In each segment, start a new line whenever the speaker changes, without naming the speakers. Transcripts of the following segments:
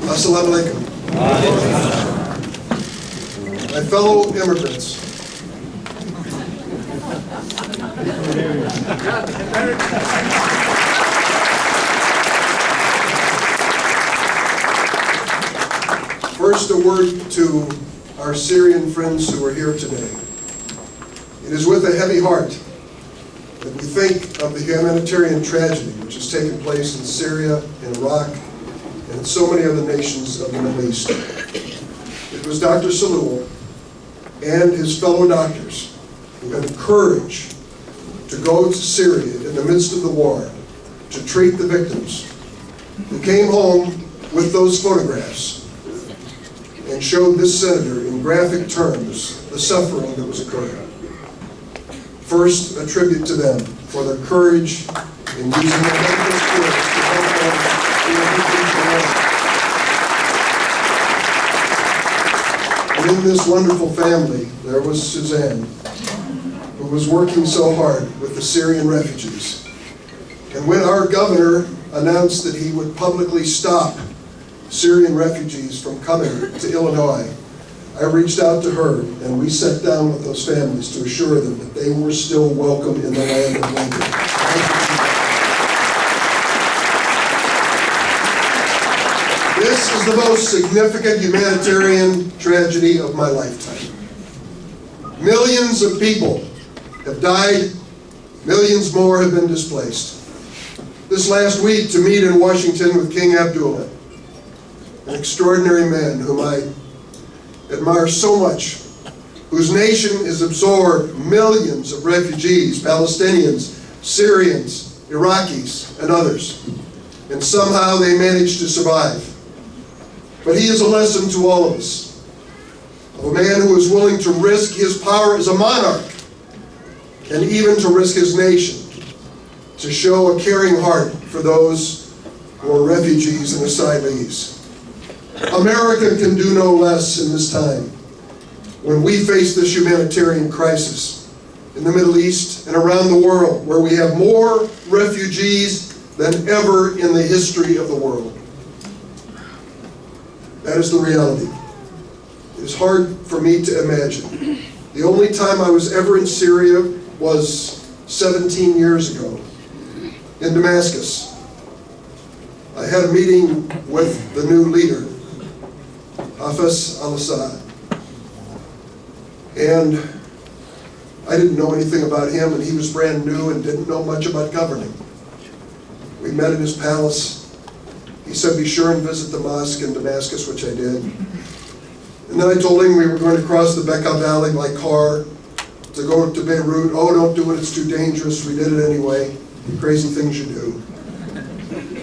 Assalamu alaikum. My fellow immigrants. First, a word to our Syrian friends who are here today. It is with a heavy heart that we think of the humanitarian tragedy which has taken place in Syria, in Iraq, and in so many other nations of the Middle East. It was Dr. Salul and his fellow doctors who had the courage to go to Syria in the midst of the war to treat the victims, who came home with those photographs and showed this senator in graphic terms the suffering that was occurring. First, a tribute to them for their courage in using their medical skills to help them in a different way. And in this wonderful family, there was Suzanne, who was working so hard with the Syrian refugees. And when our governor announced that he would publicly stop Syrian refugees from coming to Illinois, I reached out to her and we sat down with those families to assure them that they were still welcome in the land of Lincoln. This is the most significant humanitarian tragedy of my lifetime. Millions of people have died, millions more have been displaced. This last week, to meet in Washington with King Abdullah, an extraordinary man whom I admire so much, whose nation has absorbed millions of refugees, Palestinians, Syrians, Iraqis, and others, and somehow they managed to survive. But he is a lesson to all of us, of a man who is willing to risk his power as a monarch, and even to risk his nation, to show a caring heart for those who are refugees and asylees. America can do no less in this time when we face this humanitarian crisis in the Middle East and around the world, where we have more refugees than ever in the history of the world. That is the reality. It is hard for me to imagine. The only time I was ever in Syria was 17 years ago in Damascus. I had a meeting with the new leader, Hafez al-Assad. And I didn't know anything about him, and he was brand new and didn't know much about governing. We met in his palace. He said, be sure and visit the mosque in Damascus, which I did. And then I told him we were going to cross the Bekaa Valley by car to go to Beirut. Oh, don't do it, it's too dangerous. We did it anyway. Crazy things you do.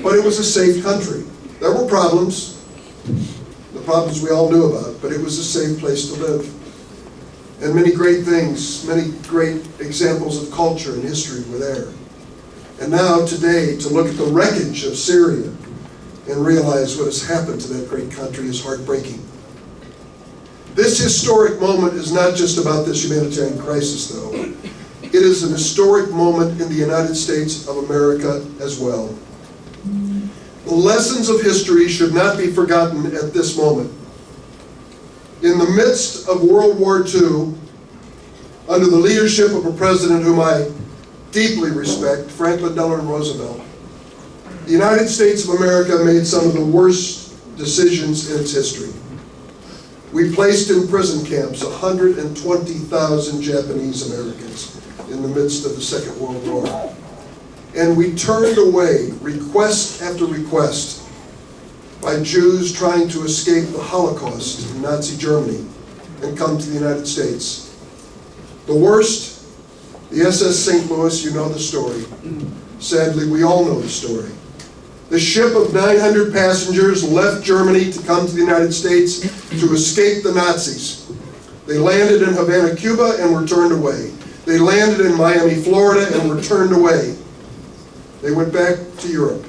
But it was a safe country. There were problems. The problems we all knew about, but it was a safe place to live. And many great things, many great examples of culture and history were there. And now, today, to look at the wreckage of Syria and realize what has happened to that great country is heartbreaking. This historic moment is not just about this humanitarian crisis, though. It is an historic moment in the United States of America as well. The lessons of history should not be forgotten at this moment. In the midst of World War II, under the leadership of a president whom I deeply respect, Franklin Delano Roosevelt, the United States of America made some of the worst decisions in its history. We placed in prison camps 120,000 Japanese Americans in the midst of the Second World War. And we turned away request after request by Jews trying to escape the Holocaust in Nazi Germany and come to the United States. The worst, the SS St. Louis, you know the story. Sadly, we all know the story. The ship of 900 passengers left Germany to come to the United States to escape the Nazis. They landed in Havana, Cuba, and were turned away. They landed in Miami, Florida, and were turned away. They went back to Europe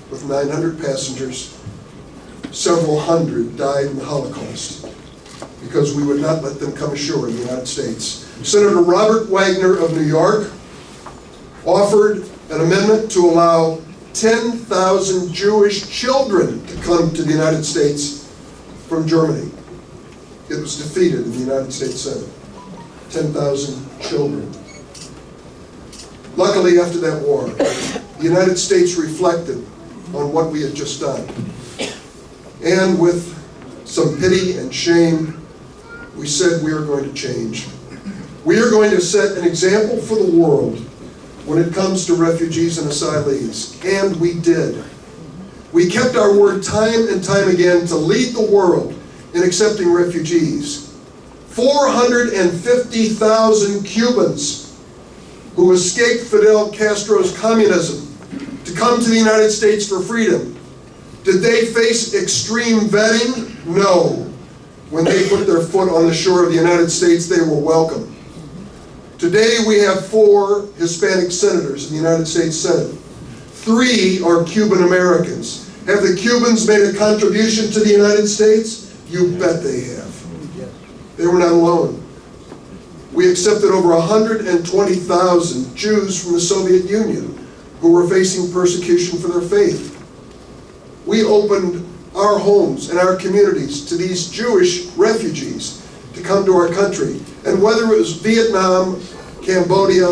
with 900 passengers. Several hundred died in the Holocaust because we would not let them come ashore in the United States. Senator Robert Wagner of New York offered an amendment to allow 10,000 Jewish children to come to the United States from Germany. It was defeated in the United States Senate. 10,000 children. Luckily, after that war, the United States reflected on what we had just done. And with some pity and shame, we said we are going to change. We are going to set an example for the world when it comes to refugees and asylees. And we did. We kept our word time and time again to lead the world in accepting refugees. 450,000 Cubans who escaped Fidel Castro's communism to come to the United States for freedom. Did they face extreme vetting? No. When they put their foot on the shore of the United States, they were welcome. Today we have 4 Hispanic senators in the United States Senate. 3 are Cuban Americans. Have the Cubans made a contribution to the United States? You bet they have. They were not alone. We accepted over 120,000 Jews from the Soviet Union who were facing persecution for their faith. We opened our homes and our communities to these Jewish refugees to come to our country. And whether it was Vietnam, Cambodia,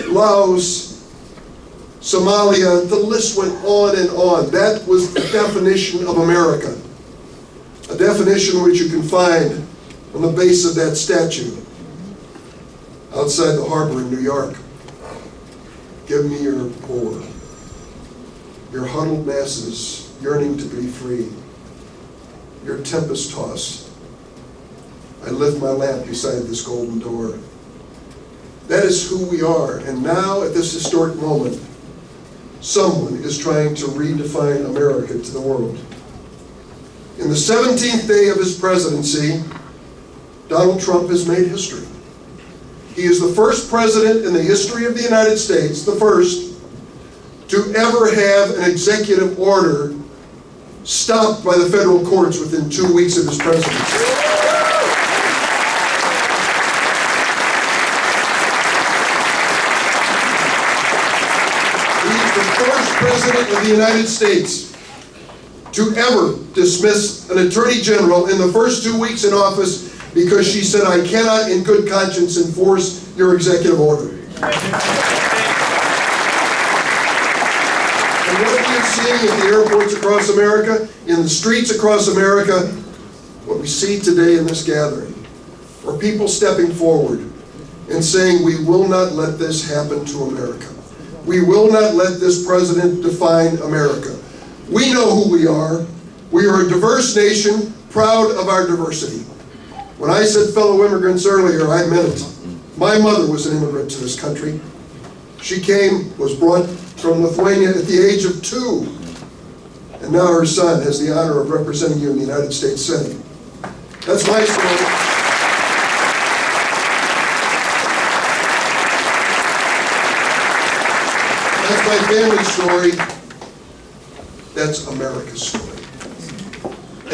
Laos, Somalia, the list went on and on. That was the definition of America. A definition which you can find on the base of that statue outside the harbor in New York. Give me your poor, your huddled masses yearning to be free, your tempest tossed. I lift my lamp beside this golden door. That is who we are. And now, at this historic moment, someone is trying to redefine America to the world. In the 17th day of his presidency, Donald Trump has made history. He is the first president in the history of the United States, the first, to ever have an executive order stopped by the federal courts within 2 weeks of his presidency. He's the first president of the United States to ever dismiss an attorney general in the first 2 weeks in office because she said, I cannot in good conscience enforce your executive order. And what we are seeing at the airports across America, in the streets across America, what we see today in this gathering, are people stepping forward and saying, we will not let this happen to America. We will not let this president define America. We know who we are. We are a diverse nation, proud of our diversity. When I said fellow immigrants earlier, I meant it. My mother was an immigrant to this country. She was brought from Lithuania at the age of 2. And now her son has the honor of representing you in the United States Senate. That's my story. That's my family's story. That's America's story.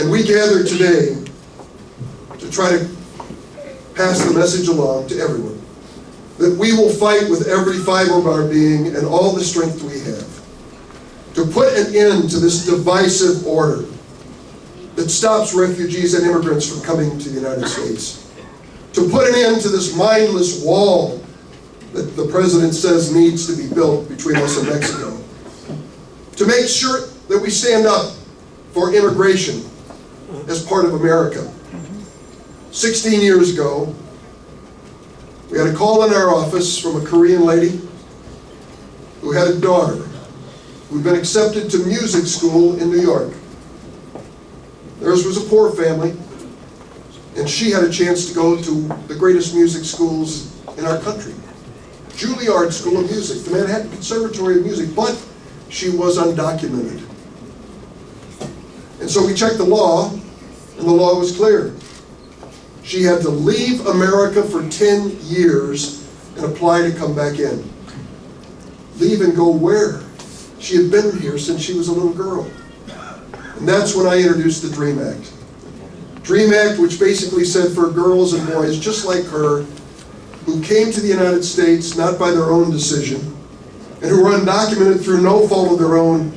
And we gather today to try to pass the message along to everyone that we will fight with every fiber of our being and all the strength we have to put an end to this divisive order that stops refugees and immigrants from coming to the United States, to put an end to this mindless wall that the president says needs to be built between us and Mexico, to make sure that we stand up for immigration as part of America. 16 years ago, we had a call in our office from a Korean lady who had a daughter who'd been accepted to music school in New York. Theirs was a poor family, and she had a chance to go to the greatest music schools in our country. Juilliard School of Music, the Manhattan Conservatory of Music, but she was undocumented. And so we checked the law, and the law was clear. She had to leave America for 10 years and apply to come back in. Leave and go where? She had been here since she was a little girl. And that's when I introduced the DREAM Act. DREAM Act, which basically said for girls and boys just like her, who came to the United States not by their own decision, and who were undocumented through no fault of their own,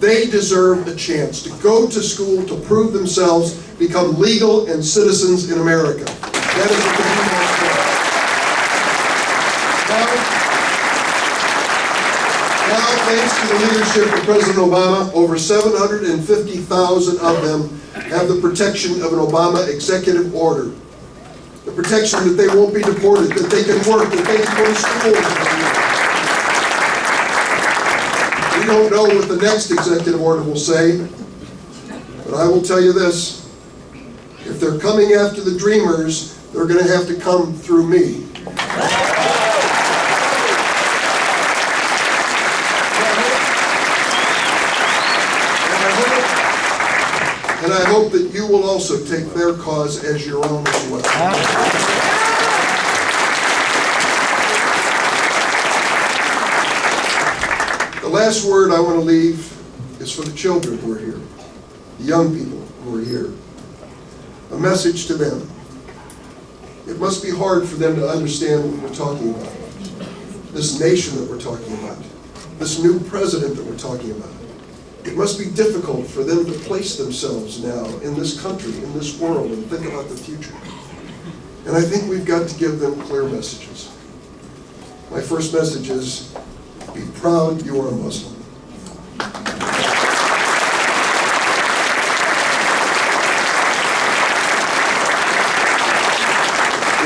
they deserve a chance to go to school, to prove themselves, become legal and citizens in America. That is what the DREAM Act does. Now, thanks to the leadership of President Obama, over 750,000 of them have the protection of an Obama executive order. The protection that they won't be deported, that they can work, that they can go to school. We don't know what the next executive order will say, but I will tell you this. If they're coming after the Dreamers, they're going to have to come through me. And I hope that you will also take their cause as your own as well. The last word I want to leave is for the children who are here, the young people who are here. A message to them. It must be hard for them to understand what we're talking about. This nation that we're talking about. This new president that we're talking about. It must be difficult for them to place themselves now in this country, in this world, and think about the future. And I think we've got to give them clear messages. My first message is, be proud you are a Muslim.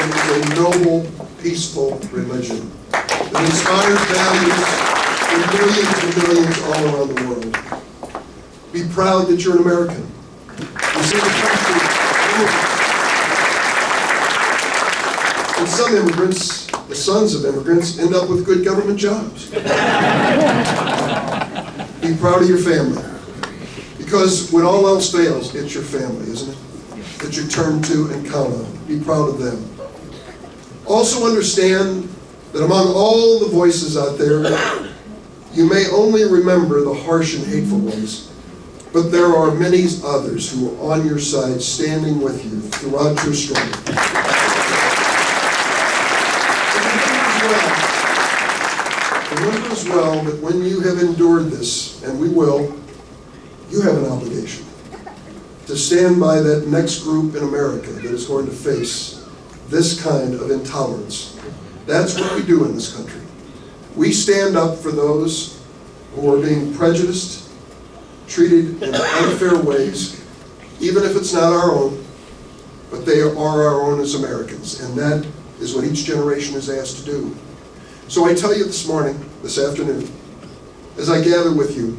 It is a noble, peaceful religion that inspires values in millions and millions all around the world. Be proud that you're an American. You see the country. And some immigrants, the sons of immigrants, end up with good government jobs. Be proud of your family. Because when all else fails, it's your family, isn't it? That you turn to and count on. Be proud of them. Also understand that among all the voices out there, you may only remember the harsh and hateful ones. But there are many others who are on your side, standing with you throughout your struggle. Remember as well that when you have endured this, and we will, you have an obligation to stand by that next group in America that is going to face this kind of intolerance. That's what we do in this country. We stand up for those who are being prejudiced, treated in unfair ways, even if it's not our own, but they are our own as Americans, and that is what each generation is asked to do. So I tell you this morning, this afternoon, as I gather with you,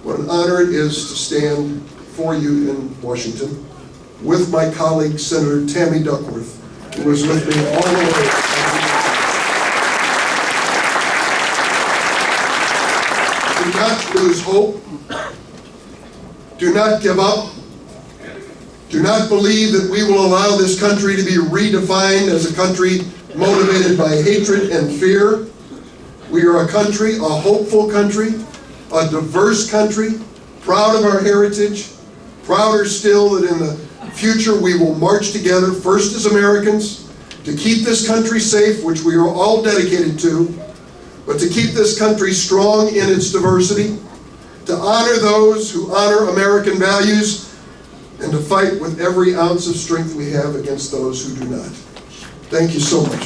what an honor it is to stand before you in Washington with my colleague, Senator Tammy Duckworth, who was with me all the way. Do not lose hope. Do not give up. Do not believe that we will allow this country to be redefined as a country motivated by hatred and fear. We are a country, a hopeful country, a diverse country, proud of our heritage, prouder still that in the future we will march together, first as Americans, to keep this country safe, which we are all dedicated to, but to keep this country strong in its diversity, to honor those who honor American values, and to fight with every ounce of strength we have against those who do not. Thank you so much.